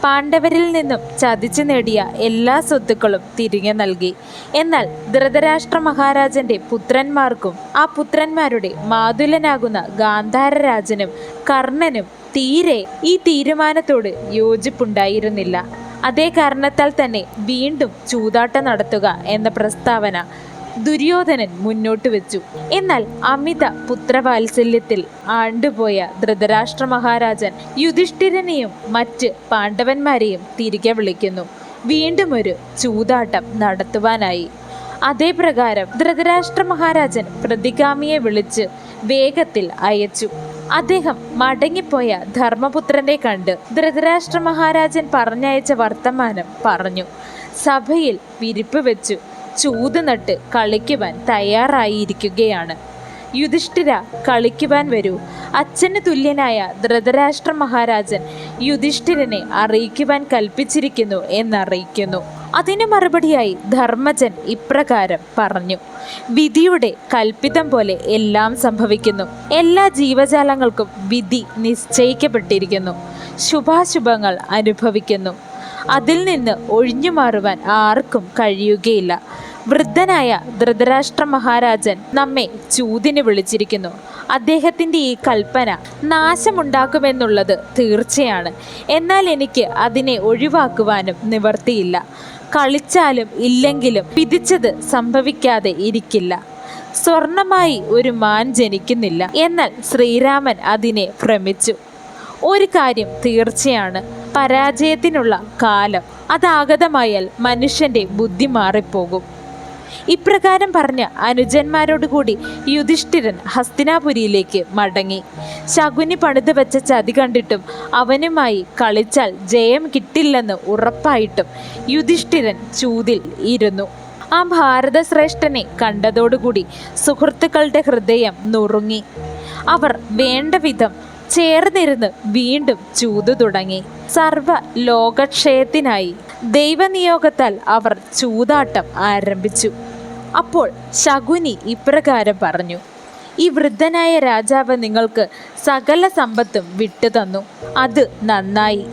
പാണ്ഡവരിൽ നിന്നും ചതിച്ചു നേടിയ എല്ലാ സ്വത്തുക്കളും തിരികെ നൽകി. എന്നാൽ ധൃതരാഷ്ട്ര മഹാരാജന്റെ പുത്രന്മാർക്കും ആ പുത്രന്മാരുടെ മാതുലനാകുന്ന ഗാന്ധാരരാജനും കർണനും തീരെ ഈ തീരുമാനത്തോട് യോജിപ്പുണ്ടായിരുന്നില്ല. അതേ കാരണത്താൽ തന്നെ വീണ്ടും ചൂതാട്ടം നടത്തുക എന്ന പ്രസ്താവന ദുര്യോധനൻ മുന്നോട്ട് വെച്ചു. എന്നാൽ അമിത പുത്രവാത്സല്യത്തിൽ ആണ്ടുപോയ ധൃതരാഷ്ട്ര മഹാരാജൻ യുധിഷ്ഠിരനെയും മറ്റ് പാണ്ഡവന്മാരെയും തിരികെ വിളിക്കുന്നു. വീണ്ടും ഒരു ചൂതാട്ടം നടത്തുവാനായി. അതേ പ്രകാരം ധൃതരാഷ്ട്ര മഹാരാജൻ പ്രതിഗാമിയെ വിളിച്ച് വേഗത്തിൽ അയച്ചു. അദ്ദേഹം മടങ്ങിപ്പോയ ധർമ്മപുത്രനെ കണ്ട് ധൃതരാഷ്ട്ര മഹാരാജൻ പറഞ്ഞയച്ച വർത്തമാനം പറഞ്ഞു. സഭയിൽ വിരിപ്പ് വെച്ചു ചൂത് നട്ട് കളിക്കുവാൻ തയ്യാറായിരിക്കുകയാണ്. യുധിഷ്ഠിര, കളിക്കുവാൻ വരൂ. അച്ഛന് തുല്യനായ ധൃതരാഷ്ട്ര മഹാരാജൻ യുധിഷ്ഠിരനെ അറിയിക്കുവാൻ കൽപ്പിച്ചിരിക്കുന്നു എന്നറിയിക്കുന്നു. അതിന് മറുപടിയായി ധർമ്മജൻ ഇപ്രകാരം പറഞ്ഞു: വിധിയുടെ കൽപ്പിതം പോലെ എല്ലാം സംഭവിക്കുന്നു. എല്ലാ ജീവജാലങ്ങൾക്കും വിധി നിശ്ചയിക്കപ്പെട്ടിരിക്കുന്നു. ശുഭാശുഭങ്ങൾ അനുഭവിക്കുന്നു. അതിൽ നിന്ന് ഒഴിഞ്ഞു മാറുവാൻ ആർക്കും കഴിയുകയില്ല. വൃദ്ധനായ ധൃതരാഷ്ട്ര മഹാരാജൻ നമ്മെ ചൂതിന് വിളിച്ചിരിക്കുന്നു. അദ്ദേഹത്തിൻ്റെ ഈ കൽപ്പന നാശമുണ്ടാക്കുമെന്നുള്ളത് തീർച്ചയാണ്. എന്നാൽ എനിക്ക് അതിനെ ഒഴിവാക്കുവാനും നിവർത്തിയില്ല. കളിച്ചാലും ഇല്ലെങ്കിലും വിധിച്ചത് സംഭവിക്കാതെ ഇരിക്കില്ല. സ്വർണമായി ഒരു മാൻ ജനിക്കുന്നില്ല. എന്നാൽ ശ്രീരാമൻ അതിനെ ഭ്രമിച്ചു. ഒരു കാര്യം തീർച്ചയാണ്, പരാജയത്തിനുള്ള കാലം അതാഗതമായാൽ മനുഷ്യൻ്റെ ബുദ്ധി മാറിപ്പോകും. ഇപ്രകാരം പറഞ്ഞ അനുജന്മാരോടുകൂടി യുധിഷ്ഠിരൻ ഹസ്തിനാപുരിയിലേക്ക് മടങ്ങി. ശകുനി പണിത് വെച്ച ചതി കണ്ടിട്ടും അവനുമായി കളിച്ചാൽ ജയം കിട്ടില്ലെന്ന് ഉറപ്പായിട്ടും യുധിഷ്ഠിരൻ ചൂതിൽ ഇരുന്നു. ആ ഭാരതശ്രേഷ്ഠനെ കണ്ടതോടുകൂടി സുഹൃത്തുക്കളുടെ ഹൃദയം നുറുങ്ങി. അവർ വേണ്ട വിധം ചേർന്നിരുന്ന് വീണ്ടും ചൂതു തുടങ്ങി. സർവ ലോകക്ഷയത്തിനായി ദൈവനിയോഗത്താൽ അവർ ചൂതാട്ടം ആരംഭിച്ചു. അപ്പോൾ ശകുനി ഇപ്രകാരം പറഞ്ഞു: ഈ വൃദ്ധനായ രാജാവ് നിങ്ങൾക്ക് സകല സമ്പത്തും വിട്ടുതന്നു. അത് നന്നായി.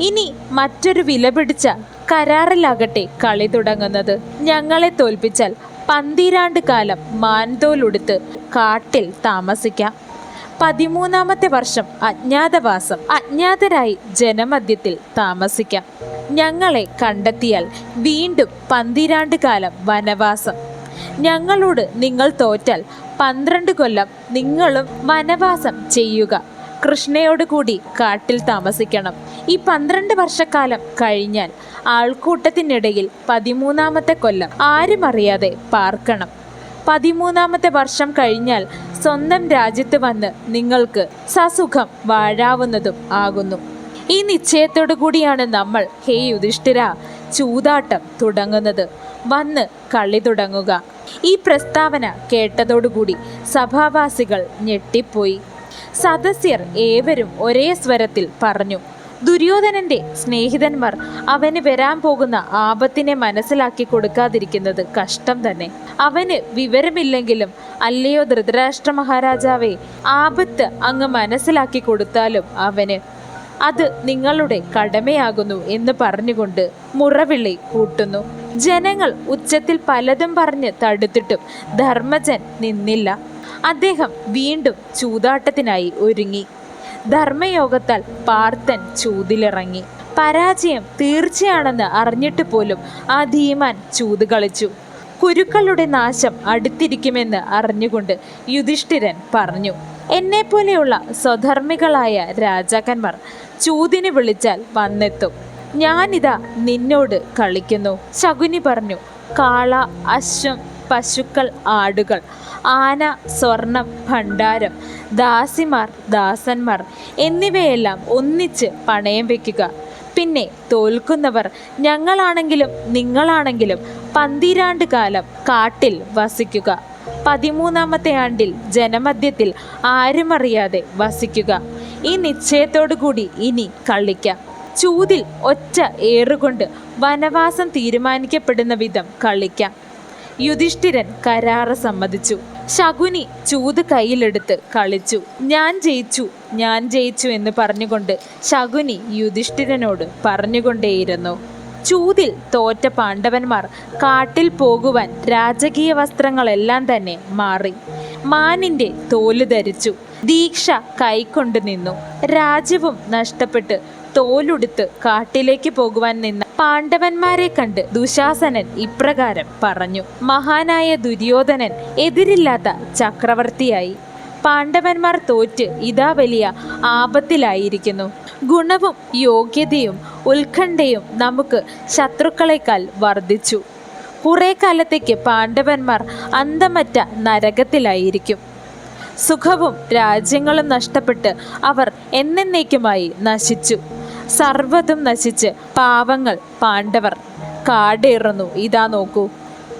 ഇനി മറ്റൊരു വിലപിടിച്ച കരാറിലാകട്ടെ കളി തുടങ്ങുന്നത്. ഞങ്ങളെ തോൽപ്പിച്ചാൽ 12 കാലം മാൻതോലുടുത്ത് കാട്ടിൽ താമസിക്കാം. 13ാമത്തെ വർഷം അജ്ഞാതവാസം, അജ്ഞാതരായി ജനമധ്യത്തിൽ താമസിക്കാം. ഞങ്ങളെ കണ്ടെത്തിയാൽ വീണ്ടും 12 കാലം വനവാസം. ഞങ്ങളോട് നിങ്ങൾ തോറ്റാൽ 12 കൊല്ലം നിങ്ങളും വനവാസം ചെയ്യുക. കൃഷ്ണയോട് കൂടി കാട്ടിൽ താമസിക്കണം. ഈ 12 വർഷക്കാലം കഴിഞ്ഞാൽ ആൾക്കൂട്ടത്തിനിടയിൽ 13ാമത്തെ കൊല്ലം ആരും അറിയാതെ പാർക്കണം. 13ാമത്തെ വർഷം കഴിഞ്ഞാൽ സ്വന്തം രാജ്യത്ത് വന്ന് നിങ്ങൾക്ക് സസുഖം വാഴാവുന്നതും ആകുന്നു. ഈ നിശ്ചയത്തോടു കൂടിയാണ് നമ്മൾ, ഹേ യുധിഷ്ഠിര, ചൂതാട്ടം തുടങ്ങുന്നത്. വന്ന് കളി തുടങ്ങുക. ഈ പ്രസ്താവന കേട്ടതോടുകൂടി സഭാവാസികൾ ഞെട്ടിപ്പോയി. സദസ്യർ ഏവരും ഒരേ സ്വരത്തിൽ പറഞ്ഞു: ദുര്യോധനന്റെ സ്നേഹിതന്മാർ അവന് വരാൻ പോകുന്ന ആപത്തിനെ മനസ്സിലാക്കി കൊടുക്കാതിരിക്കുന്നത് കഷ്ടം തന്നെ. അവന് വിവരമില്ലെങ്കിലും അല്ലയോ ധൃതരാഷ്ട്ര മഹാരാജാവേ, ആപത്ത് അങ്ങ് മനസ്സിലാക്കി കൊടുത്താലും അവന് അത് നിങ്ങളുടെ കടമയാകുന്നു എന്ന് പറഞ്ഞുകൊണ്ട് മുറവിളി കൂട്ടുന്നു. ജനങ്ങൾ ഉച്ചത്തിൽ പലതും പറഞ്ഞ് തടുത്തിട്ടും ധർമ്മജൻ നിന്നില്ല. അദ്ദേഹം വീണ്ടും ചൂതാട്ടത്തിനായി ഒരുങ്ങി. ധർമ്മയോഗത്താൽ പാർത്ഥൻ ചൂതിലിറങ്ങി. പരാജയം തീർച്ചയാണെന്ന് അറിഞ്ഞിട്ട് പോലും ആ ധീമാൻ ചൂത് കളിച്ചു. കുരുക്കളുടെ നാശം അടുത്തിരിക്കുമെന്ന് അറിഞ്ഞുകൊണ്ട് യുധിഷ്ഠിരൻ പറഞ്ഞു: എന്നെപ്പോലെയുള്ള സ്വധർമ്മികളായ രാജാക്കന്മാർ ചൂതിന് വിളിച്ചാൽ വന്നെത്തും. ഞാനിതാ നിന്നോട് കളിക്കുന്നു. ശകുനി പറഞ്ഞു: കാള, അശ്വം, പശുക്കൾ, ആടുകൾ, ആന, സ്വർണം, ഭണ്ഡാരം, ദാസിമാർ, ദാസന്മാർ എന്നിവയെല്ലാം ഒന്നിച്ച് പണയം വയ്ക്കുക. പിന്നെ തോൽക്കുന്നവർ ഞങ്ങളാണെങ്കിലും നിങ്ങളാണെങ്കിലും 12 കാലം കാട്ടിൽ വസിക്കുക. 13ാമത്തെ ആണ്ടിൽ ജനമധ്യത്തിൽ ആരുമറിയാതെ വസിക്കുക. ഈ നിശ്ചയത്തോടുകൂടി ഇനി കളിക്കാം. ചൂതിൽ ഒറ്റ ഏറുകൊണ്ട് വനവാസം തീരുമാനിക്കപ്പെടുന്ന വിധം കളിക്കാം. യുധിഷ്ഠിരൻ കരാറ് സമ്മതിച്ചു. ശകുനി ചൂത് കയ്യിലെടുത്ത് കളിച്ചു. ഞാൻ ജയിച്ചു എന്ന് പറഞ്ഞുകൊണ്ട് ശകുനി യുധിഷ്ഠിരനോട് പറഞ്ഞുകൊണ്ടേയിരുന്നു. ചൂതിൽ തോറ്റ പാണ്ഡവന്മാർ കാട്ടിൽ പോകുവാൻ രാജകീയ വസ്ത്രങ്ങളെല്ലാം തന്നെ മാറി മാനിന്റെ തോല് ധരിച്ചു. ദീക്ഷ കൈക്കൊണ്ട് നിന്നു. രാജ്യവും നഷ്ടപ്പെട്ട് തോലുടുത്ത് കാട്ടിലേക്ക് പോകുവാൻ നിന്ന പാണ്ഡവന്മാരെ കണ്ട് ദുശാസനൻ ഇപ്രകാരം പറഞ്ഞു. മഹാനായ ദുര്യോധനൻ എതിരില്ലാത്ത ചക്രവർത്തിയായി. പാണ്ഡവന്മാർ തോറ്റ് ഇതാ വലിയ ആപത്തിലായിരിക്കുന്നു. ഗുണവും യോഗ്യതയും ഉത്കണ്ഠയും നമുക്ക് ശത്രുക്കളെക്കാൾ വർദ്ധിച്ചു. കുറെ കാലത്തേക്ക് പാണ്ഡവന്മാർ അന്തമറ്റ നരകത്തിലായിരിക്കും. സുഖവും രാജ്യങ്ങളും നഷ്ടപ്പെട്ട് അവർ എന്നേക്കുമായി നശിച്ചു. സർവ്വതും നശിച്ച് പാവങ്ങൾ പാണ്ഡവർ കാടേറുന്നു. ഇതാ നോക്കൂ.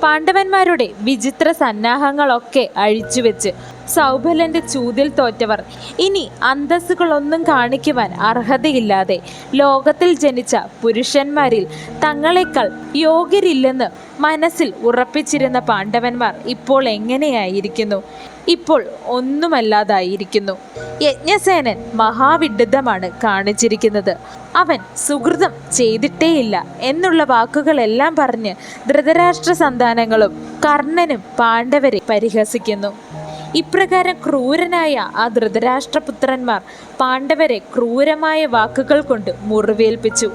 പാണ്ഡവന്മാരുടെ വിചിത്ര സന്നാഹങ്ങളൊക്കെ അഴിച്ചുവെച്ച് സൗബലന്റെ ചൂതിൽ തോറ്റവർ ഇനി അന്തസ്സുകളൊന്നും കാണിക്കുവാൻ അർഹതയില്ലാതെ ലോകത്തിൽ ജനിച്ച പുരുഷന്മാരിൽ തങ്ങളെക്കാൾ യോഗ്യരില്ലെന്ന് മനസ്സിൽ ഉറപ്പിച്ചിരുന്ന പാണ്ഡവന്മാർ ഇപ്പോൾ എങ്ങനെയായിരിക്കുന്നു? ഇപ്പോൾ ഒന്നുമല്ലാതായിരിക്കുന്നു. യജ്ഞസേനൻ മഹാവിഡ്ഢിത്തമാണ് കാണിച്ചിരിക്കുന്നത്. അവൻ സുഹൃതം ചെയ്തിട്ടേയില്ല എന്നുള്ള വാക്കുകളെല്ലാം പറഞ്ഞ് ധൃതരാഷ്ട്ര സന്താനങ്ങളും കർണനും പാണ്ഡവരെ പരിഹസിക്കുന്നു. ഇപ്രകാരം ക്രൂരനായ ആ ധൃതരാഷ്ട്രപുത്രന്മാർ പാണ്ഡവരെ ക്രൂരമായ വാക്കുകൾ കൊണ്ട് മുറിവേൽപ്പിച്ചു.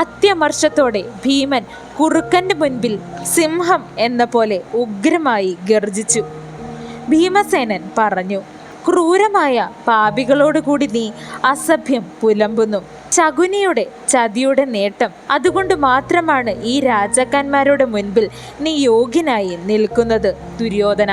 അത്യമർഷത്തോടെ ഭീമൻ കുറുക്കന്റെ മുൻപിൽ സിംഹം എന്ന പോലെ ഉഗ്രമായി ഗർജിച്ചു. ഭീമസേനൻ പറഞ്ഞു, ക്രൂരമായ പാപികളോടുകൂടി നീ അസഭ്യം പുലമ്പുന്നു. ശകുനിയുടെ ചതിയുടെ നേട്ടം അതുകൊണ്ട് മാത്രമാണ് ഈ രാജാക്കന്മാരുടെ മുൻപിൽ നീ യോഗ്യനായി നിൽക്കുന്നത്. ദുര്യോധന,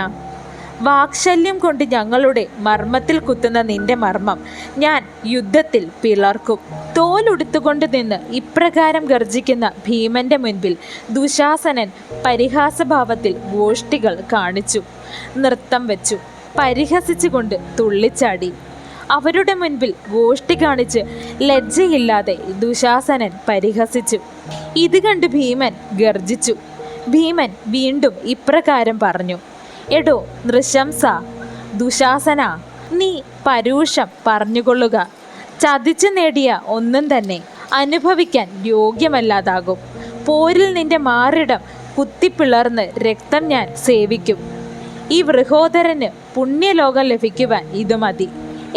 വാത്സല്യം കൊണ്ട് ഞങ്ങളുടെ മർമ്മത്തിൽ കുത്തുന്ന നിന്റെ മർമ്മം ഞാൻ യുദ്ധത്തിൽ പിളർക്കും. തോലുടുത്തുകൊണ്ട് നിന്ന് ഇപ്രകാരം ഗർജിക്കുന്ന ഭീമന്റെ മുൻപിൽ ദുശാസനൻ പരിഹാസഭാവത്തിൽ ഗോഷ്ഠികൾ കാണിച്ചു. നൃത്തം വെച്ചു. പരിഹസിച്ചുകൊണ്ട് തുള്ളിച്ചാടി. അവരുടെ മുൻപിൽ ഗോഷ്ഠി കാണിച്ച് ലജ്ജയില്ലാതെ ദുശാസനൻ പരിഹസിച്ചു. ഇത് കണ്ട് ഭീമൻ ഗർജിച്ചു. ഭീമൻ വീണ്ടും ഇപ്രകാരം പറഞ്ഞു, എടോ നൃശംസ, ദുശാസന, നീ പരൂഷം പറഞ്ഞുകൊള്ളുക. ചതിച്ചു നേടിയ ഒന്നും തന്നെ അനുഭവിക്കാൻ യോഗ്യമല്ലാതാകും. പോരിൽ നിന്റെ മാറിടം കുത്തിപ്പിളർന്ന് രക്തം ഞാൻ സേവിക്കും. ഈ വൃഹോദരന് പുണ്യലോകം ലഭിക്കുവാൻ ഇത് മതി.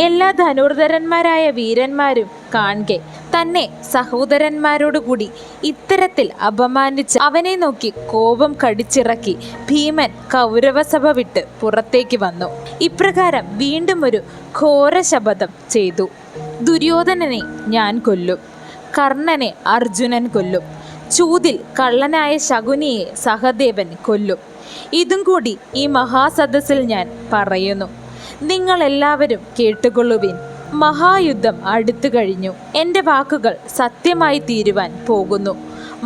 എല്ലാ ധനുർധരന്മാരായ വീരന്മാരും കാൺകെ തന്നെ സഹോദരന്മാരോടുകൂടി ഇത്തരത്തിൽ അപമാനിച്ച് അവനെ നോക്കി കോപം കടിച്ചിറക്കി ഭീമൻ കൗരവസഭ വിട്ട് പുറത്തേക്ക് വന്നു. ഇപ്രകാരം വീണ്ടും ഒരു ഘോര ശപഥം ചെയ്തു. ദുര്യോധനനെ ഞാൻ കൊല്ലും. കർണനെ അർജുനൻ കൊല്ലും. ചൂതിൽ കള്ളനായ ശകുനിയെ സഹദേവൻ കൊല്ലും. ഇതും കൂടി ഈ മഹാസദസ്സിൽ ഞാൻ പറയുന്നു. നിങ്ങളെല്ലാവരും കേട്ടുകൊള്ളുവിൻ. മഹായുദ്ധം അടുത്തു കഴിഞ്ഞു. എൻ്റെ വാക്കുകൾ സത്യമായി തീരുവാൻ പോകുന്നു.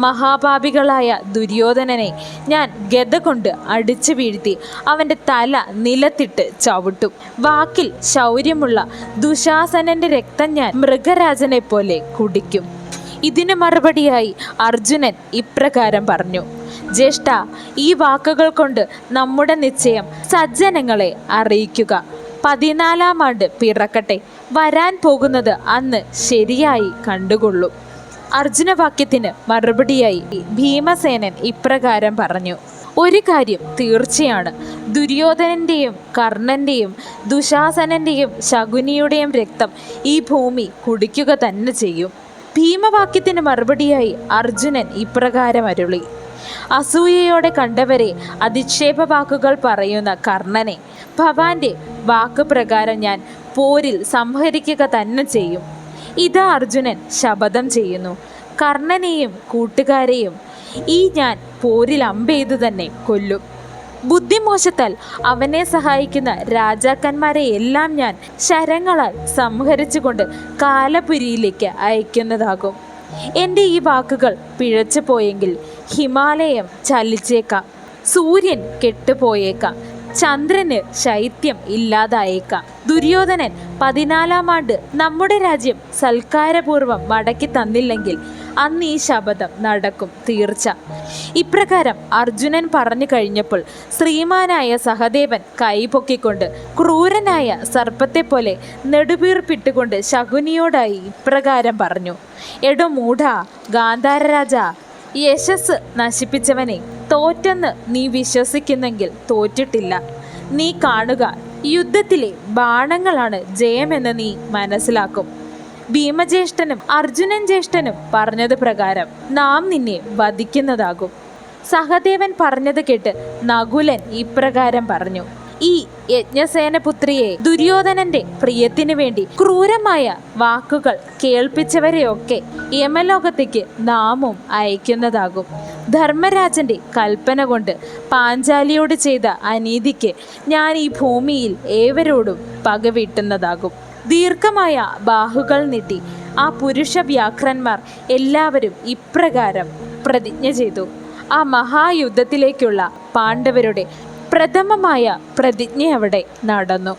മഹാപാപികളായ ദുര്യോധനനെ ഞാൻ ഗദ കൊണ്ട് അടിച്ചു വീഴ്ത്തി അവൻ്റെ തല നിലത്തിട്ട് ചവിട്ടും. വാക്കിൽ ശൗര്യമുള്ള ദുശാസനന്റെ രക്തം ഞാൻ മൃഗരാജനെ പോലെ കുടിക്കും. ഇതിനു മറുപടിയായി അർജുനൻ ഇപ്രകാരം പറഞ്ഞു, ജ്യേഷ്ഠ, ഈ വാക്കുകൾ കൊണ്ട് നമ്മുടെ നിശ്ചയം സജ്ജനങ്ങളെ അറിയിക്കുക. 14-ാം ആണ്ട് പിറക്കട്ടെ. വരാൻ പോകുന്നത് അന്ന് ശരിയായി കണ്ടുകൊള്ളും. അർജുനവാക്യത്തിന് മറുപടിയായി ഭീമസേനൻ ഇപ്രകാരം പറഞ്ഞു, ഒരു കാര്യം തീർച്ചയാണ്. ദുര്യോധനന്റെയും കർണന്റെയും ദുശാസനന്റെയും ശകുനിയുടെയും രക്തം ഈ ഭൂമി കുടിക്കുക തന്നെ ചെയ്യും. ഭീമവാക്യത്തിന് മറുപടിയായി അർജുനൻ ഇപ്രകാരം അരുളി, അസൂയയോടെ കണ്ടവരെ അധിക്ഷേപ വാക്കുകൾ പറയുന്ന കർണനെ ഭവാന്റെ വാക്ക് പ്രകാരം ഞാൻ പോരിൽ സംഹരിക്കുക തന്നെ ചെയ്യും. ഇതാ അർജുനൻ ശപഥം ചെയ്യുന്നു. കർണനെയും കൂട്ടുകാരെയും ഈ ഞാൻ പോരിൽ അമ്പെയ്തു തന്നെ കൊല്ലും. ബുദ്ധിമോശത്താൽ അവനെ സഹായിക്കുന്ന രാജാക്കന്മാരെ എല്ലാം ഞാൻ ശരങ്ങളാൽ സംഹരിച്ചുകൊണ്ട് കാലപുരിയിലേക്ക് അയക്കുന്നതാകും. എൻ്റെ ഈ വാക്കുകൾ പിഴച്ചു പോയെങ്കിൽ ഹിമാലയം ചലിച്ചേക്കാം, സൂര്യൻ കെട്ടുപോയേക്കാം, ചന്ദ്രന് ശൈത്യം ഇല്ലാതായേക്കാം. ദുര്യോധനൻ 14-ാം ആണ്ട് നമ്മുടെ രാജ്യം സൽക്കാരപൂർവ്വം മടക്കി തന്നില്ലെങ്കിൽ അന്ന് ഈ ശപഥം നടക്കും തീർച്ച. ഇപ്രകാരം അർജുനൻ പറഞ്ഞു കഴിഞ്ഞപ്പോൾ ശ്രീമാനായ സഹദേവൻ കൈപൊക്കിക്കൊണ്ട് ക്രൂരനായ സർപ്പത്തെ പോലെ നെടുവീർപ്പിട്ടുകൊണ്ട് ശകുനിയോടായി ഇപ്രകാരം പറഞ്ഞു: എടോ മൂഢാ, ഗാന്ധാര രാജ, യശസ് നശിപ്പിച്ചവനെ, തോറ്റെന്ന് നീ വിശ്വസിക്കുന്നെങ്കിൽ തോറ്റിട്ടില്ല. നീ കാണുക, യുദ്ധത്തിലെ ബാണങ്ങളാണ് ജയമെന്ന് നീ മനസ്സിലാക്കും. ഭീമജ്യേഷ്ഠനും അർജുനൻ ജ്യേഷ്ഠനും പറഞ്ഞത് പ്രകാരം നാം നിന്നെ വധിക്കുന്നതാകും. സഹദേവൻ പറഞ്ഞത് കേട്ട് നകുലൻ ഇപ്രകാരം പറഞ്ഞു: ഈ യജ്ഞസേനപുത്രിയെ ദുര്യോധനന്റെ പ്രിയത്തിനു വേണ്ടി ക്രൂരമായ വാക്കുകൾ കേൾപ്പിച്ചവരെയൊക്കെ യമലോകത്തേക്ക് നാമും അയക്കുന്നതാകും. ധർമ്മരാജന്റെ കൽപ്പന കൊണ്ട് പാഞ്ചാലിയോട് ചെയ്ത അനീതിക്ക് ഞാൻ ഈ ഭൂമിയിൽ ഏവരോടും പകവീട്ടുന്നതാകും. ദീർഘമായ ബാഹുകൾ നീട്ടി ആ പുരുഷ വ്യാഘ്രന്മാർ എല്ലാവരും ഇപ്രകാരം പ്രതിജ്ഞ ചെയ്തു. ആ മഹായുദ്ധത്തിലേക്കുള്ള പാണ്ഡവരുടെ പ്രഥമമായ പ്രതിജ്ഞ അവിടെ നടന്നു.